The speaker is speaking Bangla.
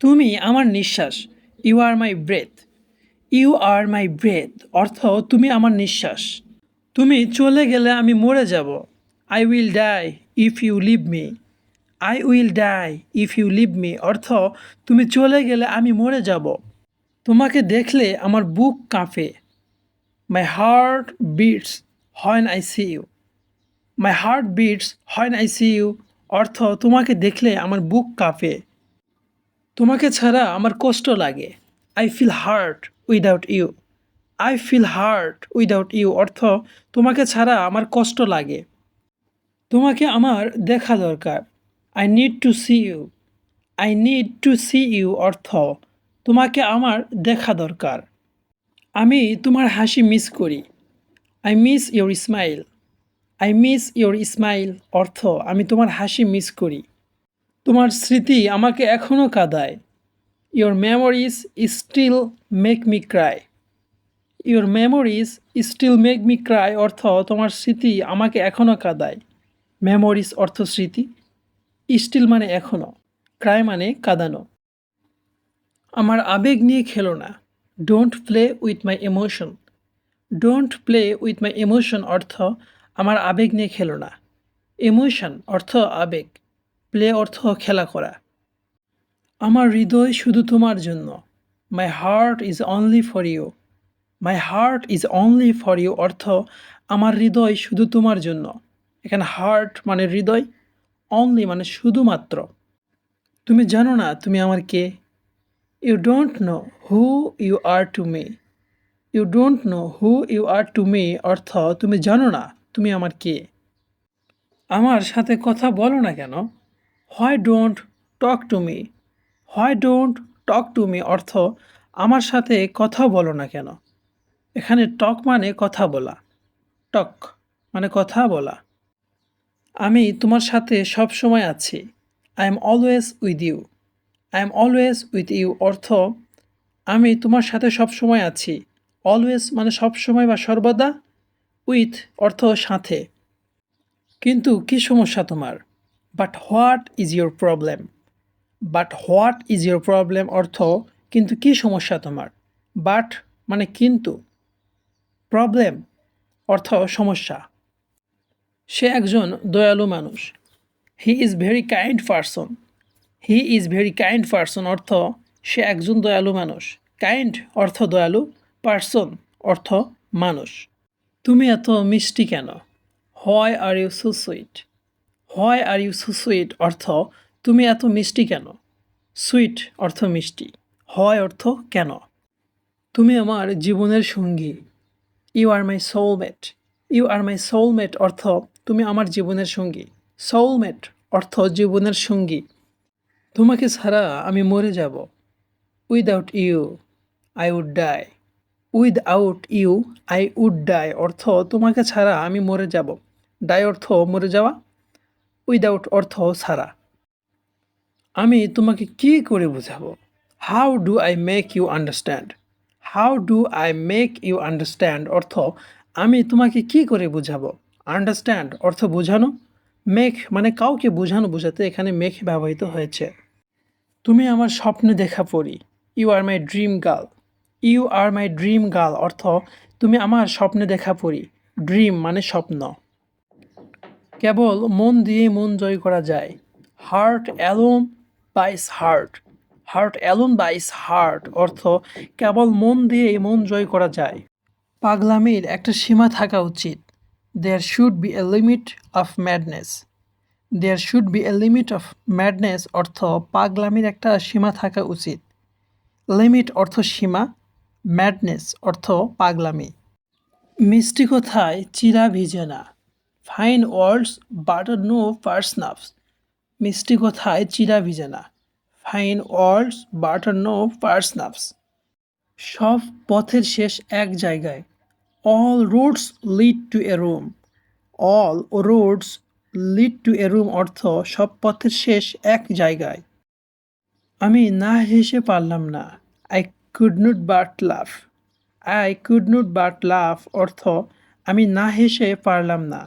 তুমি আমার নিঃশ্বাস। You are my breath. You are my breath অর্থ তুমি আমার নিঃশ্বাস। তুমি চলে গেলে আমি মরে যাব। I will die if you leave me. I will die if you leave me অর্থ তুমি চলে গেলে আমি মরে যাব। তোমাকে দেখলে আমার বুক কাঁপে। My heart beats when I see you. My heart beats when I see you অর্থ তোমাকে দেখলে আমার বুক কাঁপে। তোমাকে ছাড়া আমার কষ্ট লাগে। I feel hurt without you. I feel hurt without you অর্থ তোমাকে ছাড়া আমার কষ্ট লাগে। তোমাকে আমার দেখা দরকার। I need to see you. I need to see you অর্থ তোমাকে আমার দেখা দরকার। আমি তোমার হাসি মিস করি। I miss your smile. I miss your smile অর্থ আমি তোমার হাসি মিস করি। তোমার স্মৃতি আমাকে এখনও কাঁদায়। Your memories still make me cry. Your memories still make me cry অর্থ তোমার স্মৃতি আমাকে এখনও কাঁদায়। মেমোরিজ অর্থ স্মৃতি, স্টিল মানে এখনও, ক্রাই মানে কাঁদানো। আমার আবেগ নিয়ে খেলো না। Don't play with my emotion. Don't play with my emotion অর্থ আমার আবেগ নিয়ে খেলো না। ইমোশন অর্থ আবেগ, প্লে অর্থ খেলা করা। আমার হৃদয় শুধু তোমার জন্য। My heart is only for you. My heart is only for you অর্থ আমার হৃদয় শুধু তোমার জন্য। এখানে হার্ট মানে হৃদয়, অনলি মানে শুধুমাত্র। তুমি জানো না তুমি আমার কে। You don't know who you are to me. You don't know who you are to me অর্থ তুমি জানো না তুমি আমার কে। আমার সাথে কথা বলো না কেন। Why don't talk to me. Why don't talk to me অর্থ আমার সাথে কথা বলো না কেন। এখানে টক মানে কথা বলা, টক মানে কথা বলা। আমি তোমার সাথে সব সময় আছি। I am always with you. I am always with you অর্থ আমি তোমার সাথে সব সময় আছি। অলওয়েজ মানে সব সময় বা সর্বদা, উইথ অর্থ সাথে। কিন্তু কি সমস্যা তোমার। But what is your problem. But what is your problem অর্থ কিন্তু কি সমস্যা তোমার। বাট মানে কিন্তু, প্রবলেম অর্থ সমস্যা। সে একজন দয়ালু মানুষ। He is very kind person. He is very kind person অর্থ সে একজন দয়ালু মানুষ। কাইন্ড অর্থ দয়ালু, পারসন অর্থ মানুষ। তুমি এত মিষ্টি কেন। Why are you so sweet. Why are you so sweet অর্থ তুমি এত মিষ্টি কেন। সুইট অর্থ মিষ্টি, হয় অর্থ কেন। তুমি আমার জীবনের সঙ্গী। You are my soulmate. You are my soulmate অর্থ তুমি আমার জীবনের সঙ্গী। সোলমেট অর্থ জীবনের সঙ্গী। তোমাকে ছাড়া আমি মরে যাব। Without you I would die. Without you I would die অর্থ তোমাকে ছাড়া আমি মরে যাব। ডাই অর্থ মরে যাওয়া, উইদাউট অর্থ ছাড়া। আমি তোমাকে কি করে বোঝাবো। How do I make you understand. How do I make you understand অর্থ আমি তোমাকে কি করে বোঝাবো। আন্ডারস্ট্যান্ড অর্থ বোঝানো, মেক মানে কাউকে বোঝানো বোঝাতে এখানে মেক ব্যবহৃত হয়েছে। তুমি আমার স্বপ্নে দেখা পড়ি। You are my dream girl. You are my dream girl অর্থ তুমি আমার স্বপ্নে দেখা পড়ি। ড্রিম মানে স্বপ্ন। কেবল মন দিয়ে মন জয় করা যায়। Heart alone buys heart. Heart alone buys heart অর্থ কেবল মন দিয়ে মন জয় করা যায়। পাগলামির একটা সীমা থাকা উচিত। There should be a limit of madness. There should be a limit of madness অর্থ পাগলামির একটা সীমা থাকা উচিত। লিমিট অর্থ সীমা, ম্যাডনেস অর্থ পাগলামি। মিষ্টি কথায় চিরা ভিজে না। ফাইন ওয়ার্ডস বাটার নো পার্সনাফস। মিষ্টি কথায় চিরা ভিজে না। ফাইন ওয়ার্ডস বাটার নো পার্সনাফস। সব পথের শেষ এক জায়গায়। All Rhodes lead to A room. All Rhodes lead to A room অর্থ সব পথের শেষ এক জায়গায়। আমি না হেসে পারলাম না। আই কুড নট বাট লাফ। আই কুড নট বাট লাফ অর্থ আমি না হেসে পারলাম না।